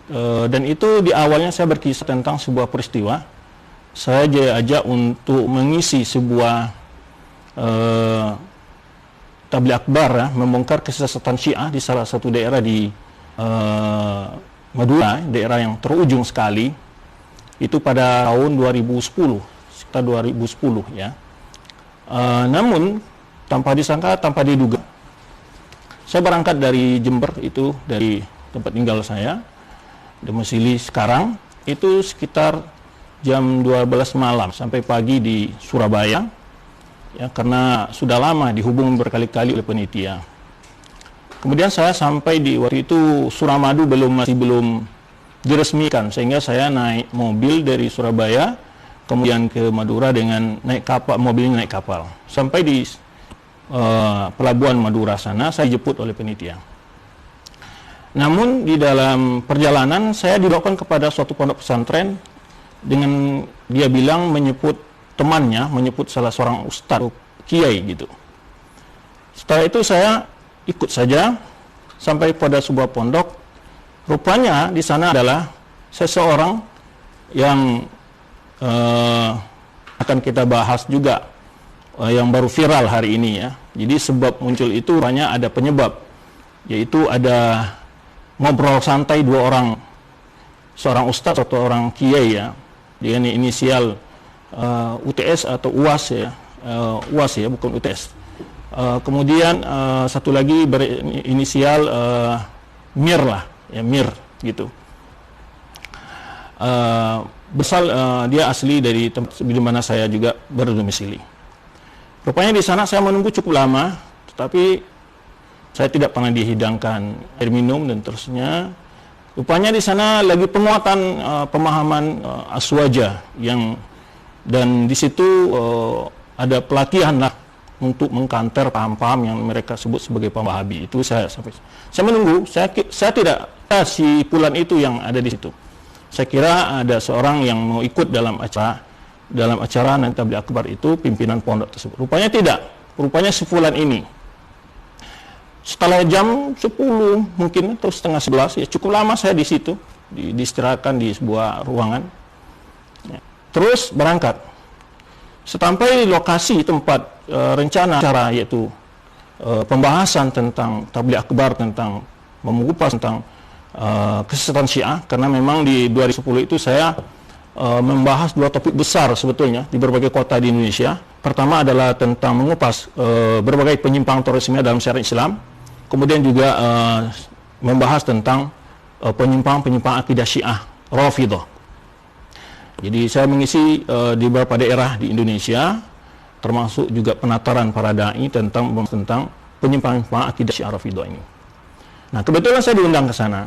Dan itu di awalnya saya berkisah tentang sebuah peristiwa. Saya diajak untuk mengisi sebuah tabligh akbar, ya, membongkar kesesatan Syiah di salah satu daerah di Madura, daerah yang terujung sekali. Itu pada tahun 2010, sekitar 2010 ya. Namun tanpa disangka, tanpa diduga, saya berangkat dari Jember, itu dari tempat tinggal saya, domisili sekarang, itu sekitar jam 12 malam sampai pagi di Surabaya, ya, karena sudah lama dihubungi berkali-kali oleh panitia. Kemudian saya sampai di waktu itu Suramadu masih belum diresmikan, sehingga saya naik mobil dari Surabaya kemudian ke Madura dengan naik kapal, mobilnya naik kapal sampai di pelabuhan Madura sana. Saya dijemput oleh panitia. Namun di dalam perjalanan saya dibawakan kepada suatu pondok pesantren dengan dia bilang menyebut temannya, menyebut salah seorang ustadz, kiai gitu. Setelah itu saya ikut saja sampai pada sebuah pondok. Rupanya di sana adalah seseorang yang akan kita bahas juga, yang baru viral hari ini ya. Jadi sebab muncul itu hanya ada penyebab, yaitu ada ngobrol santai dua orang, seorang ustadz atau orang kiai ya, dia ini inisial UTS atau UAS ya, UAS ya, bukan UTS. Kemudian satu lagi berinisial Mir lah, ya, Mir gitu. Dia asli dari tempat di mana saya juga berdomisili. Rupanya di sana saya menunggu cukup lama, tetapi saya tidak pernah dihidangkan air minum dan terusnya. Rupanya di sana lagi penguatan pemahaman aswaja dan di situ ada pelatihan lah untuk mengkanter paham-paham yang mereka sebut sebagai paham Wahabi. Itu saya menunggu. Saya tidak tahu si Pulan itu yang ada di situ. Saya kira ada seorang yang mau ikut dalam acara nanti tabligh akbar itu, pimpinan pondok tersebut. Rupanya tidak. Rupanya si Fulan ini. Setelah jam 10 mungkin atau setengah 11, ya cukup lama saya di situ, diistirahatkan di sebuah ruangan. Ya. Terus berangkat. Sampai lokasi tempat rencana acara, yaitu pembahasan tentang tabligh akbar, tentang mengupas tentang kesesatan Syiah, karena memang di 2010 itu saya membahas dua topik besar sebetulnya di berbagai kota di Indonesia. Pertama adalah tentang mengupas berbagai penyimpangan terorisme dalam syariat Islam. Kemudian juga membahas tentang penyimpangan akidah Syiah Rafidhah. Jadi saya mengisi di beberapa daerah di Indonesia, termasuk juga penataran para dai tentang penyimpangan akidah Syiah Rafidhah ini. Nah, kebetulan saya diundang ke sana.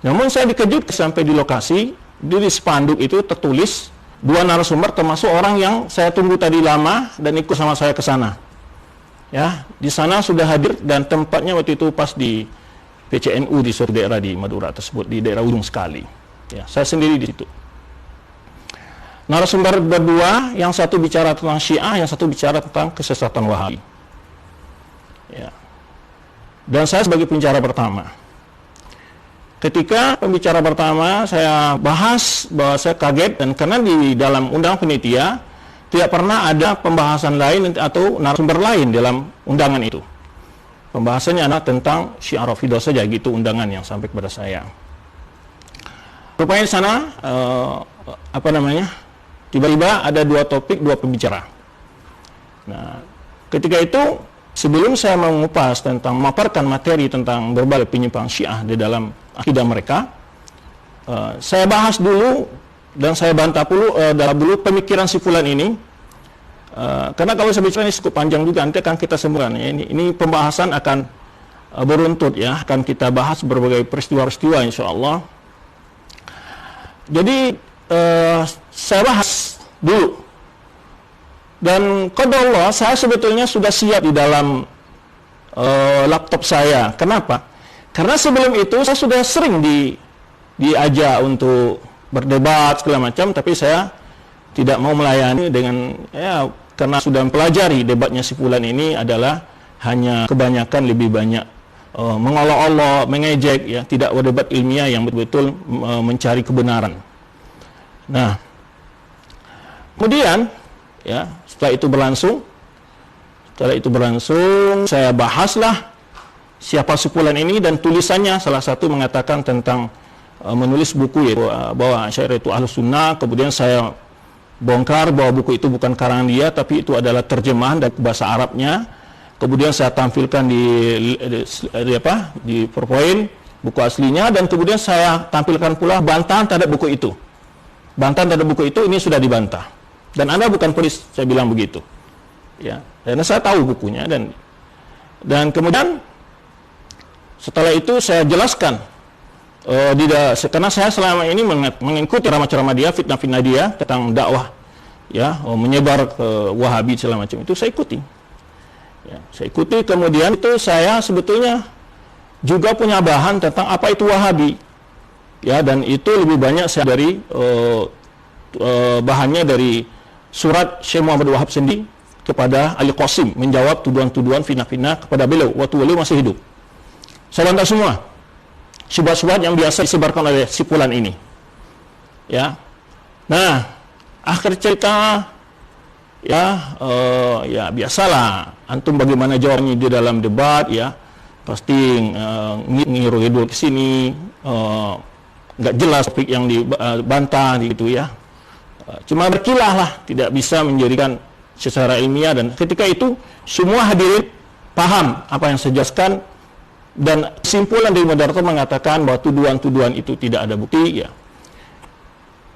Namun saya dikejutkan sampai di lokasi, di spanduk itu tertulis dua narasumber termasuk orang yang saya tunggu tadi lama dan ikut sama saya ke sana. Ya, di sana sudah hadir dan tempatnya waktu itu pas di PCNU di suatu daerah di Madura tersebut, di daerah ujung sekali. Ya, saya sendiri di situ. Narasumber berdua, yang satu bicara tentang Syiah, yang satu bicara tentang kesesatan Wahabi. Ya. Dan saya sebagai pembicara pertama. Ketika pembicara pertama saya bahas bahwa saya kaget, dan karena di dalam undang panitia tidak pernah ada pembahasan lain atau narasumber lain dalam undangan itu. Pembahasannya adalah tentang Syiah Rafidhah saja gitu undangan yang sampai kepada saya. Rupanya di sana tiba-tiba ada dua topik, dua pembicara. Nah, ketika itu sebelum saya mengupas tentang memaparkan materi tentang berbagai penyimpangan Syiah di dalam akidah mereka, saya bahas dulu dan saya bantah dulu pemikiran si Fulan ini, karena kalau saya bicara ini cukup panjang juga, nanti akan kita sambungkan. Ya, ini pembahasan akan beruntut ya, akan kita bahas berbagai peristiwa-peristiwa insya Allah. Jadi saya bahas dulu, dan qadarullah saya sebetulnya sudah siap di dalam laptop saya. Kenapa? Karena sebelum itu saya sudah sering diajak untuk berdebat segala macam, tapi saya tidak mau melayani dengan karena sudah mempelajari debatnya si Fulan ini adalah hanya kebanyakan lebih banyak mengolok-olok, mengejek, ya, tidak berdebat ilmiah yang betul-betul mencari kebenaran. Nah, kemudian, ya, setelah itu berlangsung, saya bahaslah siapa Sepulan ini, dan tulisannya salah satu mengatakan tentang menulis buku, yaitu bahwa Asy'ariyah itu Ahlus Sunnah. Kemudian saya bongkar bahwa buku itu bukan karangan dia, tapi itu adalah terjemahan dari bahasa Arabnya. Kemudian saya tampilkan di PowerPoint buku aslinya, dan kemudian saya tampilkan pula bantahan terhadap buku itu. Bantahan terhadap buku itu ini sudah dibantah. Dan Anda bukan penulis, saya bilang begitu. Ya, karena saya tahu bukunya, dan kemudian setelah itu saya jelaskan karena saya selama ini mengikuti ceramah-ceramah dia, fitnah-fitnah dia tentang dakwah, ya, menyebar ke Wahabi segala macam, itu saya ikuti. Ya, saya ikuti. Kemudian itu saya sebetulnya juga punya bahan tentang apa itu Wahabi, ya, dan itu lebih banyak saya dari bahannya dari surat Syekh Muhammad Wahab sendiri kepada Ali Qasim, menjawab tuduhan-tuduhan fitnah-fitnah kepada beliau waktu beliau masih hidup. Saya bantah semua syubhat-syubhat yang biasa disebarkan oleh Sepulan ini, ya. Nah, akhir cerita, ya, ya biasalah, antum bagaimana jawabnya di dalam debat, ya, pasti ngiru-ngiru ke sini, nggak jelas topik yang dibantah gitu, ya. Cuma berkilah lah, tidak bisa menjadikan secara ilmiah, dan ketika itu semua hadirin paham apa yang saya jelaskan, dan kesimpulan dari moderator mengatakan bahwa tuduhan-tuduhan itu tidak ada bukti, ya.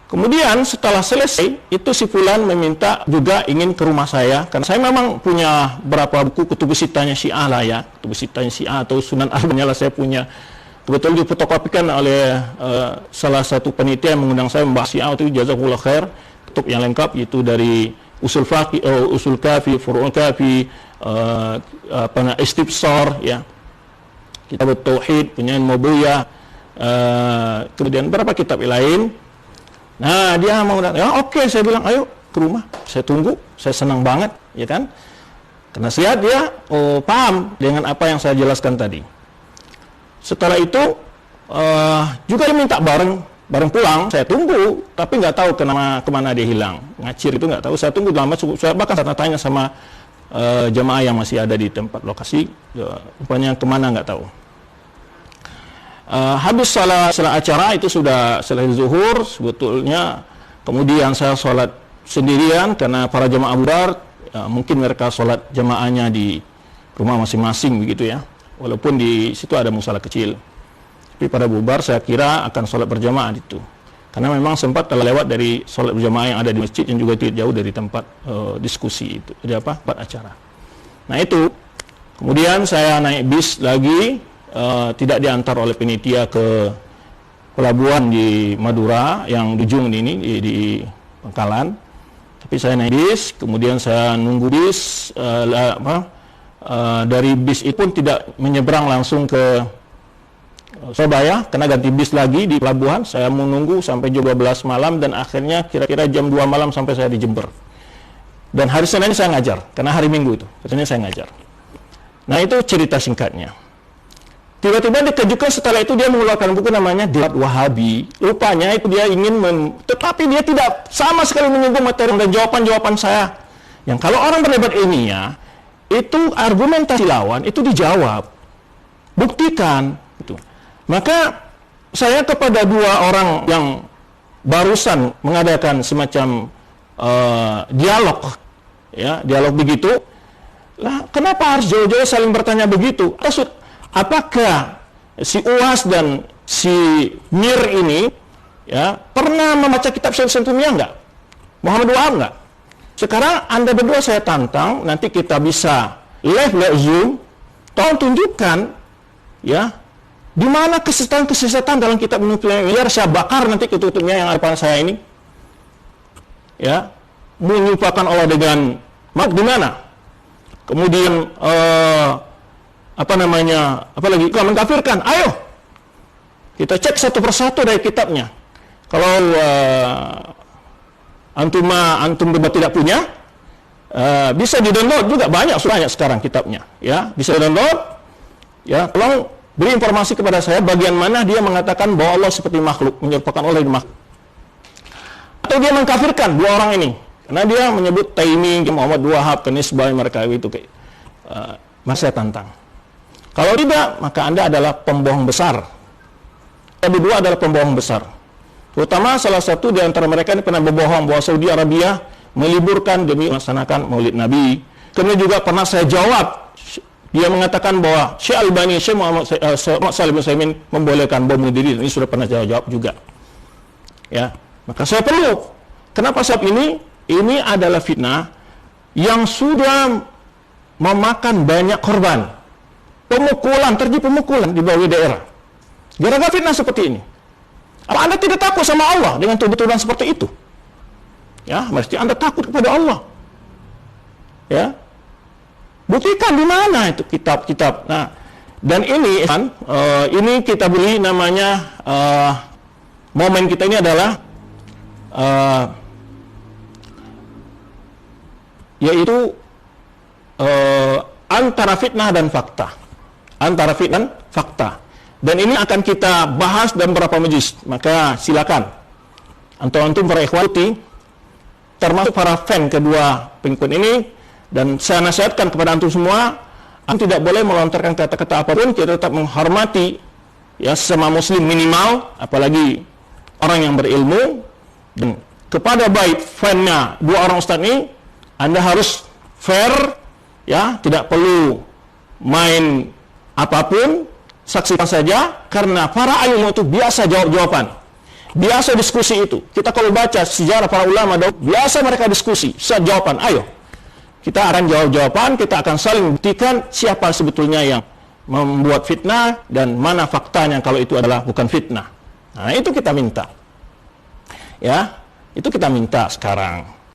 Kemudian setelah selesai itu Sepulan meminta juga ingin ke rumah saya, karena saya memang punya berapa buku kutubus sittahnya Syiah lah, ya, kutubus sittahnya Syiah atau Sunan Arba'ah lah saya punya. Kebetulan difotokopikan oleh salah satu penitia yang mengundang saya membahas Syiah, itu jazakumullah khair, kutub yang lengkap, yaitu dari usul faqih, usul kafi, furu'ul kafi, istibsar, ya, kitab tauhid punya Mubiyah, kemudian beberapa kitab lain. Nah, dia mau datang, ya oke, saya bilang ayo ke rumah, saya tunggu, saya senang banget, ya kan, karena saya lihat dia paham dengan apa yang saya jelaskan tadi. Setelah itu juga dia minta bareng pulang, saya tunggu, tapi nggak tahu kemana dia hilang, ngacir itu nggak tahu. Saya tunggu lama, saya bahkan tanya sama jemaah yang masih ada di tempat lokasi, rupanya kemana nggak tahu. Habis salat acara itu sudah selesai zuhur sebetulnya, kemudian saya sholat sendirian karena para jemaah bubar, mungkin mereka sholat jemaahnya di rumah masing-masing begitu, ya, walaupun di situ ada musala kecil, tapi pada bubar saya kira akan sholat berjamaah itu, karena memang sempat terlewat dari sholat berjamaah yang ada di masjid yang juga tidak jauh dari tempat diskusi itu, tempat acara. Nah itu, kemudian saya naik bis lagi, tidak diantar oleh penitia ke pelabuhan di Madura yang di ujung ini di Pangkalan, tapi saya naik bis, kemudian saya nunggu bis, dari bis itu pun tidak menyeberang langsung ke Surabaya, karena ganti bis lagi di pelabuhan. Saya menunggu sampai jam 12 malam, dan akhirnya kira-kira jam 2 malam sampai saya di Jember. Dan hari Senin saya ngajar, karena hari Minggu itu, Senin saya ngajar. Nah itu cerita singkatnya. Tiba-tiba dikejutkan setelah itu dia mengeluarkan buku namanya Debat Wahabi. Rupanya itu dia ingin tetapi dia tidak sama sekali menyinggung materi dan jawaban-jawaban saya. Yang kalau orang berdebat ilmiah, itu argumentasi lawan itu dijawab. Buktikan gitu. Maka saya kepada dua orang yang barusan mengadakan semacam dialog, ya, dialog begitu. Lah, kenapa harus jauh-jauh saling bertanya begitu? Apakah si Uwas dan si Mir ini, ya, pernah membaca kitab Syekh Sentumiyah enggak? Muhammad Wahab enggak? Sekarang Anda berdua saya tantang, nanti kita bisa live Zoom, tolong tunjukkan, ya, di mana kesesatan dalam kitab Sentumiyah, biar saya bakar nanti tutupnya yang ada pada saya ini. Ya, menyerupakan Allah dengan di mana? Kemudian apalagi kalau mengkafirkan, ayo kita cek satu persatu dari kitabnya. Kalau antum debat tidak punya, bisa di-download juga, banyak sekarang kitabnya, ya, bisa di-download, Ya, tolong beri informasi kepada saya bagian mana dia mengatakan bahwa Allah seperti makhluk, menyerupakan Allah dengan makhluk. Atau dia mengkafirkan dua orang ini, karena dia menyebut Taimi, Muhammad Wahab, Kenisbah, mereka itu kayak masih saya tantang. Kalau tidak, maka Anda adalah pembohong besar. Yang kedua adalah pembohong besar. Terutama salah satu di antara mereka ini pernah berbohong bahwa Saudi Arabia meliburkan demi melaksanakan Maulid Nabi. Kemudian juga pernah saya jawab, dia mengatakan bahwa Syekh Albani, Syekh Muhammad Shalih bin Utsaimin membolehkan bom bunuh diri. Ini sudah pernah saya jawab juga. Ya, maka saya perlu. Kenapa sebab ini adalah fitnah yang sudah memakan banyak korban. Pemukulan, terjadi pemukulan di berbagai daerah. Gara-gara fitnah seperti ini. Apa Anda tidak takut sama Allah dengan tuduhan seperti itu? Ya, mesti Anda takut kepada Allah. Ya, buktikan di mana itu kitab-kitab. Nah, dan ini kita beli namanya momen kita ini adalah yaitu antara fitnah dan fakta. Antara fitnah dan fakta. Dan ini akan kita bahas dalam beberapa majlis. Maka silakan antum para ikhwati, termasuk para fan kedua pengikut ini, dan saya nasihatkan kepada antum semua, antum tidak boleh melontarkan kata-kata apapun, kita tetap menghormati ya sesama muslim minimal, apalagi orang yang berilmu. Dan kepada baik fannya dua orang ustaz ini, Anda harus fair, ya, tidak perlu main apapun, saksikan saja, karena para ilmu itu biasa jawab-jawaban, biasa diskusi itu. Kita kalau baca sejarah para ulama, biasa mereka diskusi, saat jawaban, ayo, kita akan jawab-jawaban, kita akan saling buktikan siapa sebetulnya yang membuat fitnah, dan mana faktanya kalau itu adalah bukan fitnah. Nah, itu kita minta. Ya, itu kita minta sekarang.